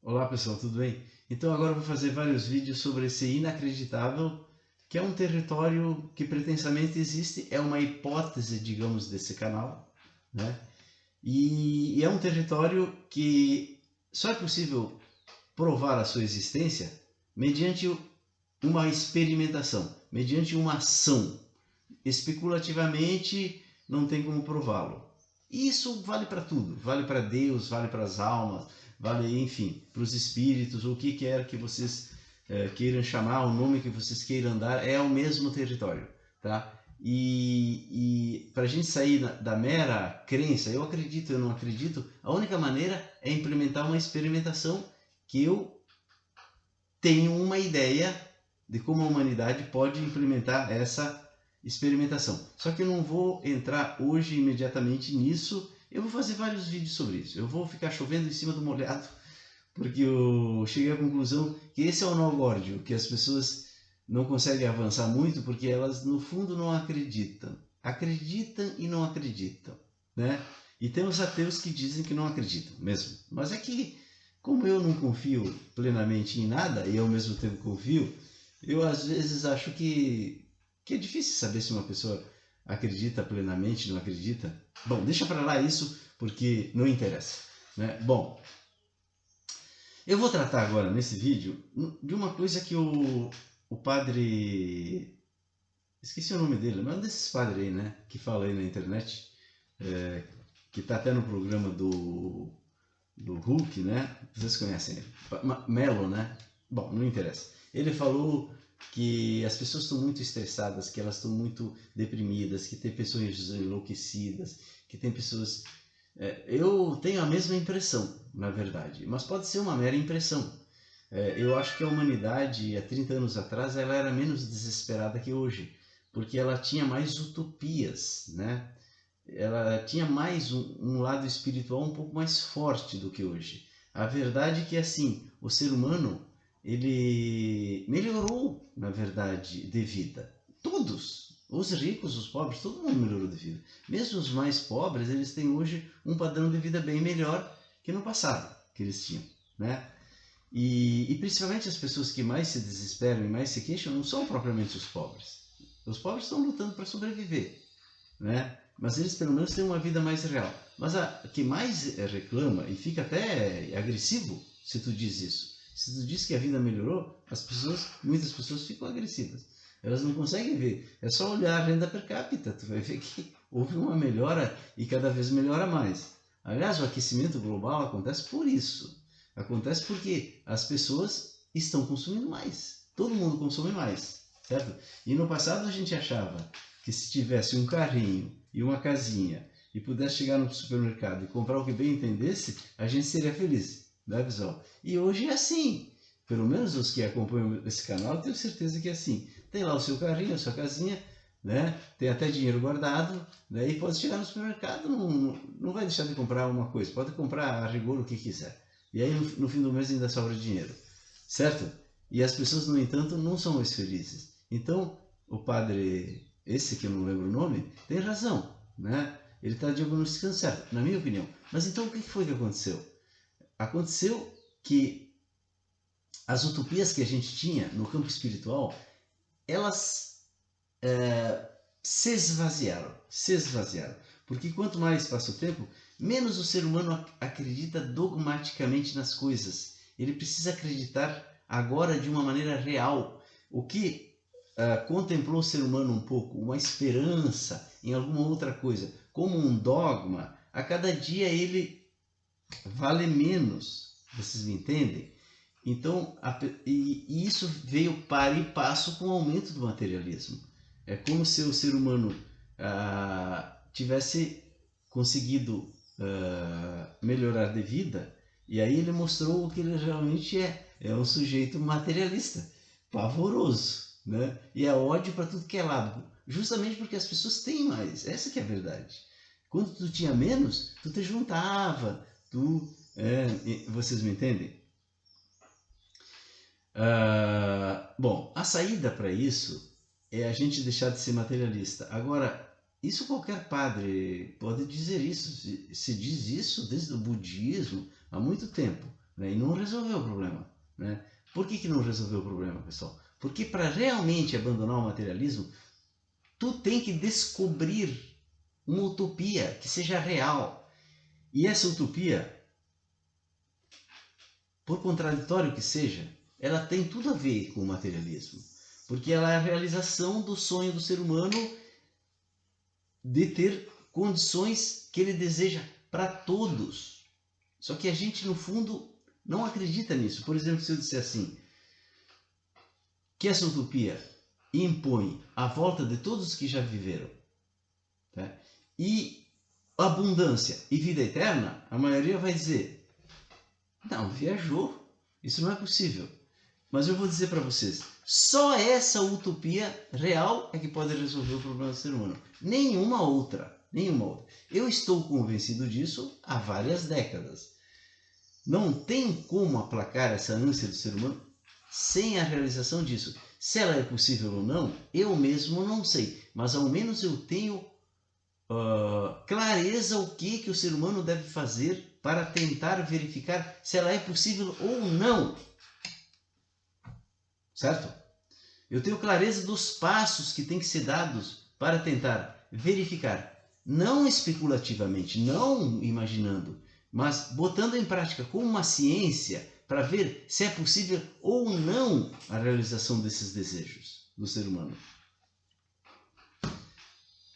Olá pessoal, tudo bem? Então agora eu vou fazer vários vídeos sobre esse inacreditável, que é um território que pretensamente existe, é uma hipótese, digamos, desse canal, né? E é um território que só é possível provar a sua existência mediante uma experimentação, mediante uma ação. Especulativamente não tem como prová-lo. E isso vale para tudo, vale para Deus, vale para as almas, vale, enfim, para os espíritos, o que quer que vocês queiram chamar, o nome que vocês queiram dar, é o mesmo território, tá? E para a gente sair da mera crença, eu acredito, eu não acredito, a única maneira é implementar uma experimentação que eu tenho uma ideia de como a humanidade pode implementar essa experimentação. Só que eu não vou entrar hoje imediatamente nisso, eu vou fazer vários vídeos sobre isso. Eu vou ficar chovendo em cima do molhado, porque eu cheguei à conclusão que esse é o nó górdio, que as pessoas não conseguem avançar muito porque elas no fundo não acreditam. Acreditam e não acreditam, né? E tem os ateus que dizem que não acreditam mesmo. Mas é que, como eu não confio plenamente em nada e ao mesmo tempo confio, eu às vezes acho que é difícil saber se uma pessoa acredita plenamente, não acredita. Bom, deixa para lá isso porque não interessa, né? Bom, eu vou tratar agora nesse vídeo de uma coisa que o padre, esqueci o nome dele, mas um desses padres aí, né, que fala aí na internet, que está até no programa do Hulk, né? Vocês conhecem ele. Melo, né? Bom, não interessa. Ele falou que as pessoas estão muito estressadas, que elas estão muito deprimidas, que tem pessoas enlouquecidas, que tem pessoas... eu tenho a mesma impressão, na verdade, mas pode ser uma mera impressão. Eu acho que a humanidade, há 30 anos atrás, ela era menos desesperada que hoje, porque ela tinha mais utopias, né? Ela tinha mais um lado espiritual um pouco mais forte do que hoje. A verdade é que, assim, o ser humano, ele melhorou, na verdade, de vida. Todos, os ricos, os pobres, todo mundo melhorou de vida. Mesmo os mais pobres, eles têm hoje um padrão de vida bem melhor que no passado, que eles tinham, né? E principalmente as pessoas que mais se desesperam e mais se queixam não são propriamente os pobres. Os pobres estão lutando para sobreviver, né? Mas eles pelo menos têm uma vida mais real. Mas a que mais reclama e fica até agressivo se tu diz isso. Se tu diz que a vida melhorou, muitas pessoas ficam agressivas. Elas não conseguem ver. É só olhar a renda per capita, tu vai ver que houve uma melhora e cada vez melhora mais. Aliás, o aquecimento global acontece por isso. Acontece porque as pessoas estão consumindo mais. Todo mundo consome mais, certo? E no passado a gente achava que se tivesse um carrinho e uma casinha e pudesse chegar no supermercado e comprar o que bem entendesse, a gente seria feliz, né, pessoal? E hoje é assim. Pelo menos os que acompanham esse canal, eu tenho certeza que é assim. Tem lá o seu carrinho, a sua casinha, né? Tem até dinheiro guardado, né? E pode chegar no supermercado, não vai deixar de comprar uma coisa, pode comprar a rigor o que quiser. E aí no fim do mês ainda sobra dinheiro, certo? E as pessoas, no entanto, não são mais felizes. Então, o padre, esse que eu não lembro o nome, tem razão, né? Ele está diagnosticando certo, na minha opinião. Mas então o que foi que aconteceu? Aconteceu que as utopias que a gente tinha no campo espiritual, elas se esvaziaram, se esvaziaram. Porque quanto mais passa o tempo, menos o ser humano acredita dogmaticamente nas coisas. Ele precisa acreditar agora de uma maneira real. O que contemplou o ser humano um pouco, uma esperança em alguma outra coisa, como um dogma, a cada dia ele vale menos. Vocês me entendem? Então, e isso veio para e passo com o aumento do materialismo. É como se o ser humano tivesse conseguido melhorar de vida, e aí ele mostrou o que ele realmente é. É um sujeito materialista, pavoroso, né? E é ódio para tudo que é lado. Justamente porque as pessoas têm mais. Essa que é a verdade. Quando tu tinha menos, tu te juntava, vocês me entendem? Bom, a saída para isso é a gente deixar de ser materialista. Agora, isso qualquer padre pode dizer isso. Se diz isso desde o budismo há muito tempo, né? E não resolveu o problema, né? Por que não resolveu o problema, pessoal? Porque para realmente abandonar o materialismo, tu tem que descobrir uma utopia que seja real. E essa utopia, por contraditório que seja, ela tem tudo a ver com o materialismo. Porque ela é a realização do sonho do ser humano de ter condições que ele deseja para todos. Só que a gente, no fundo, não acredita nisso. Por exemplo, se eu disser assim, que essa utopia impõe a volta de todos os que já viveram, tá? E abundância e vida eterna, a maioria vai dizer, não, viajou, isso não é possível. Mas eu vou dizer para vocês, só essa utopia real é que pode resolver o problema do ser humano. Nenhuma outra. Eu estou convencido disso há várias décadas. Não tem como aplacar essa ânsia do ser humano sem a realização disso. Se ela é possível ou não, eu mesmo não sei. Mas ao menos eu tenho clareza o que o ser humano deve fazer para tentar verificar se ela é possível ou não. Certo? Eu tenho clareza dos passos que têm que ser dados para tentar verificar, não especulativamente, não imaginando, mas botando em prática com uma ciência para ver se é possível ou não a realização desses desejos do ser humano.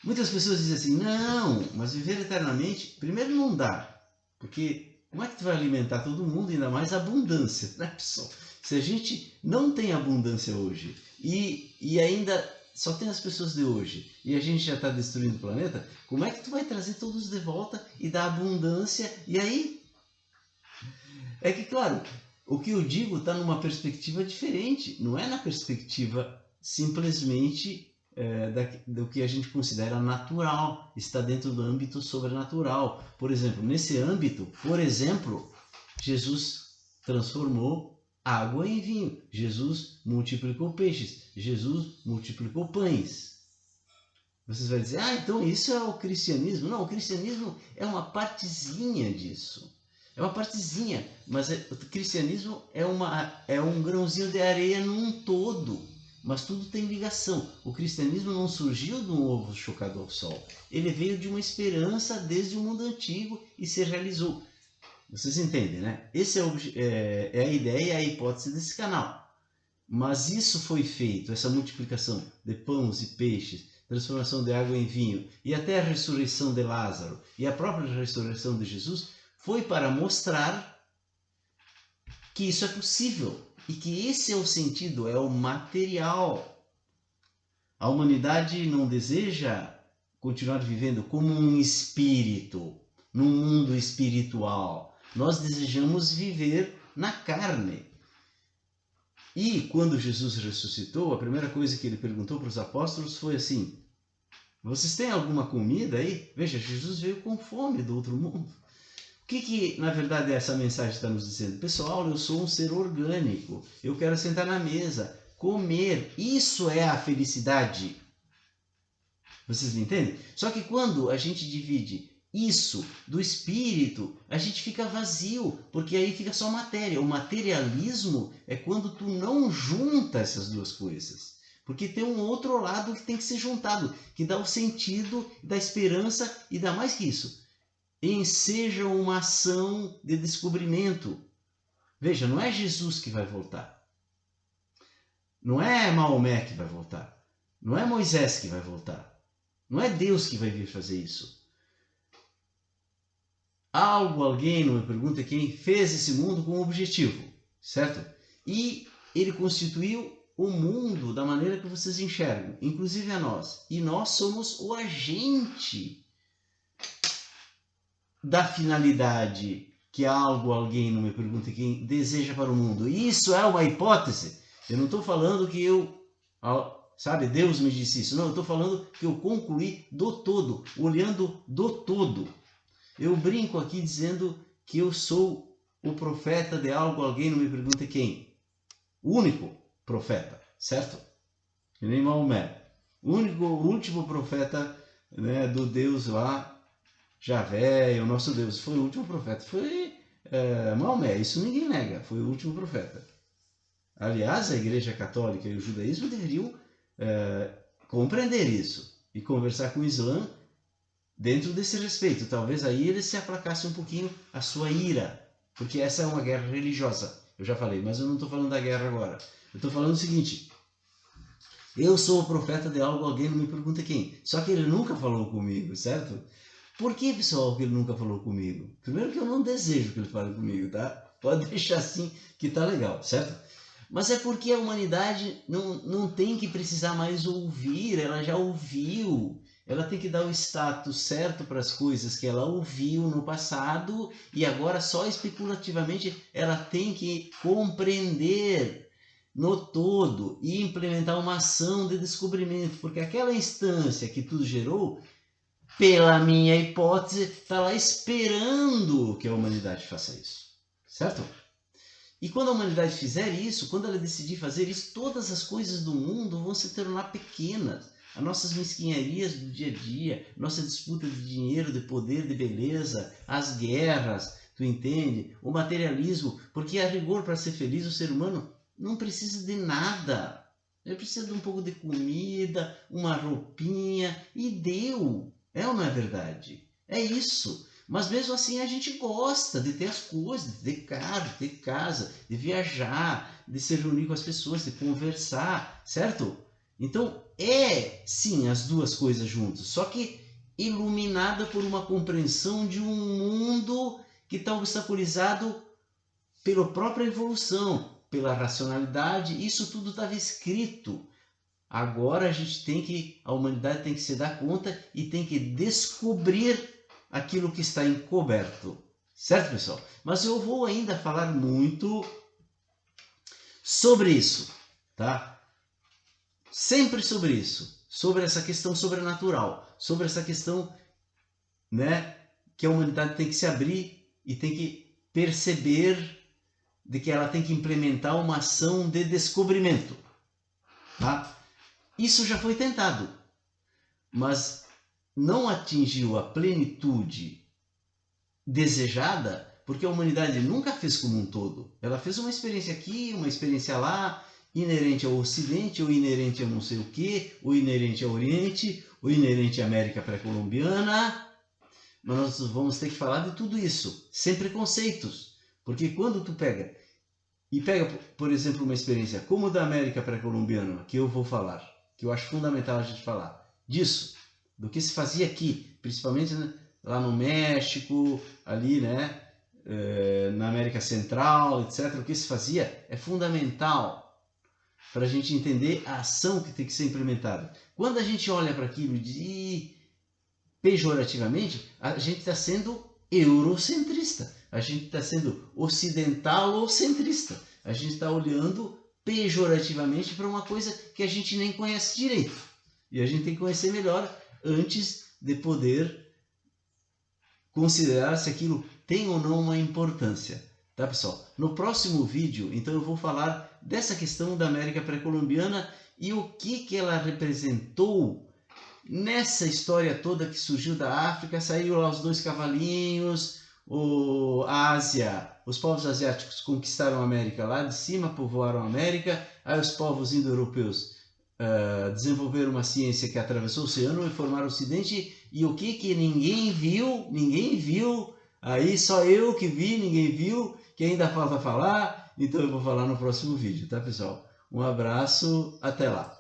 Muitas pessoas dizem assim, não, mas viver eternamente, primeiro não dá, porque como é que tu vai alimentar todo mundo, ainda mais abundância, né, pessoal? Se a gente não tem abundância hoje e ainda só tem as pessoas de hoje e a gente já está destruindo o planeta, como é que tu vai trazer todos de volta e dar abundância? E aí, é que claro, o que eu digo está numa perspectiva diferente, não é na perspectiva simplesmente do que a gente considera natural, está dentro do âmbito sobrenatural. Por exemplo, nesse âmbito, Jesus transformou água em vinho, Jesus multiplicou peixes, Jesus multiplicou pães. Vocês vão dizer, então isso é o cristianismo. Não, o cristianismo é uma partezinha disso. É uma partezinha, mas o cristianismo é um grãozinho de areia num todo. Mas tudo tem ligação. O cristianismo não surgiu de um ovo chocado ao sol. Ele veio de uma esperança desde o mundo antigo e se realizou. Vocês entendem, né? Essa é a ideia e a hipótese desse canal. Mas isso foi feito, essa multiplicação de pães e peixes, transformação de água em vinho e até a ressurreição de Lázaro e a própria ressurreição de Jesus, foi para mostrar que isso é possível e que esse é o sentido, é o material. A humanidade não deseja continuar vivendo como um espírito, num mundo espiritual. Nós desejamos viver na carne. E quando Jesus ressuscitou, a primeira coisa que ele perguntou para os apóstolos foi assim, vocês têm alguma comida aí? Veja, Jesus veio com fome do outro mundo. O que na verdade essa mensagem está nos dizendo? Pessoal, eu sou um ser orgânico, eu quero sentar na mesa, comer, isso é a felicidade. Vocês me entendem? Só que quando a gente divide isso do espírito, a gente fica vazio, porque aí fica só matéria. O materialismo é quando tu não junta essas duas coisas. Porque tem um outro lado que tem que ser juntado, que dá o sentido, dá esperança e dá mais que isso. Enseja uma ação de descobrimento. Veja, não é Jesus que vai voltar. Não é Maomé que vai voltar. Não é Moisés que vai voltar. Não é Deus que vai vir fazer isso. Alguém, não me pergunta quem, fez esse mundo com um objetivo, certo? E ele constituiu o mundo da maneira que vocês enxergam, inclusive a nós. E nós somos o agente da finalidade que alguém, não me pergunta quem, deseja para o mundo. Isso é uma hipótese. Eu não estou falando que Deus me disse isso. Não, eu estou falando que eu concluí do todo, olhando do todo. Eu brinco aqui dizendo que eu sou o profeta de alguém, não me pergunta quem. O único profeta, certo? Que nem Maomé. O último profeta, né, do Deus lá, Javé, o nosso Deus. Foi o último profeta. Foi Maomé, isso ninguém nega, foi o último profeta. Aliás, a Igreja Católica e o judaísmo deveriam compreender isso e conversar com o Islã dentro desse respeito. Talvez aí eles se aplacassem um pouquinho a sua ira, porque essa é uma guerra religiosa. Eu já falei, mas eu não estou falando da guerra agora. Eu estou falando o seguinte: eu sou o profeta de algo, alguém não me pergunta quem. Só que ele nunca falou comigo, certo? Por que, pessoal, que ele nunca falou comigo? Primeiro que eu não desejo que ele fale comigo, tá? Pode deixar assim que tá legal, certo? Mas é porque a humanidade não tem que precisar mais ouvir, ela já ouviu. Ela tem que dar o status certo para as coisas que ela ouviu no passado e agora só especulativamente ela tem que compreender no todo e implementar uma ação de descobrimento, porque aquela instância que tudo gerou, pela minha hipótese, está lá esperando que a humanidade faça isso, certo? E quando a humanidade fizer isso, quando ela decidir fazer isso, todas as coisas do mundo vão se tornar pequenas. As nossas mesquinharias do dia a dia, nossa disputa de dinheiro, de poder, de beleza, as guerras, tu entende? O materialismo, porque a rigor, para ser feliz, o ser humano não precisa de nada. Ele precisa de um pouco de comida, uma roupinha, e deu. É ou não é verdade? É isso. Mas mesmo assim a gente gosta de ter as coisas, de ter carro, de ter casa, de viajar, de se reunir com as pessoas, de conversar, certo? Então sim as duas coisas juntas, só que iluminada por uma compreensão de um mundo que está obstaculizado pela própria evolução, pela racionalidade. Isso tudo estava escrito. Agora a humanidade tem que se dar conta e tem que descobrir aquilo que está encoberto. Certo, pessoal? Mas eu vou ainda falar muito sobre isso, tá? Sempre sobre isso, sobre essa questão sobrenatural, sobre essa questão, né, que a humanidade tem que se abrir e tem que perceber de que ela tem que implementar uma ação de descobrimento, tá? Isso já foi tentado, mas não atingiu a plenitude desejada, porque a humanidade nunca fez como um todo. Ela fez uma experiência aqui, uma experiência lá, inerente ao Ocidente, ou inerente a não sei o que, ou inerente ao Oriente, ou inerente à América pré-colombiana. Mas nós vamos ter que falar de tudo isso, sem preconceitos. Porque quando tu pega, por exemplo, uma experiência como a da América pré-colombiana, que eu vou falar, que eu acho fundamental a gente falar disso, do que se fazia aqui, principalmente lá no México, ali, né, na América Central, etc. O que se fazia é fundamental para a gente entender a ação que tem que ser implementada. Quando a gente olha para aquilo pejorativamente, a gente está sendo eurocentrista, a gente está sendo ocidental-centrista, a gente está olhando pejorativamente para uma coisa que a gente nem conhece direito. E a gente tem que conhecer melhor antes de poder considerar se aquilo tem ou não uma importância. Tá, pessoal? No próximo vídeo, então, eu vou falar dessa questão da América pré-colombiana e o que ela representou nessa história toda que surgiu da África. Saíram lá os dois cavalinhos, a Ásia, os povos asiáticos conquistaram a América lá de cima, povoaram a América, aí os povos indo-europeus desenvolveram uma ciência que atravessou o oceano e formaram o Ocidente. E o que ninguém viu, aí só eu que vi, ninguém viu, que ainda falta falar, então eu vou falar no próximo vídeo, tá, pessoal? Um abraço, até lá!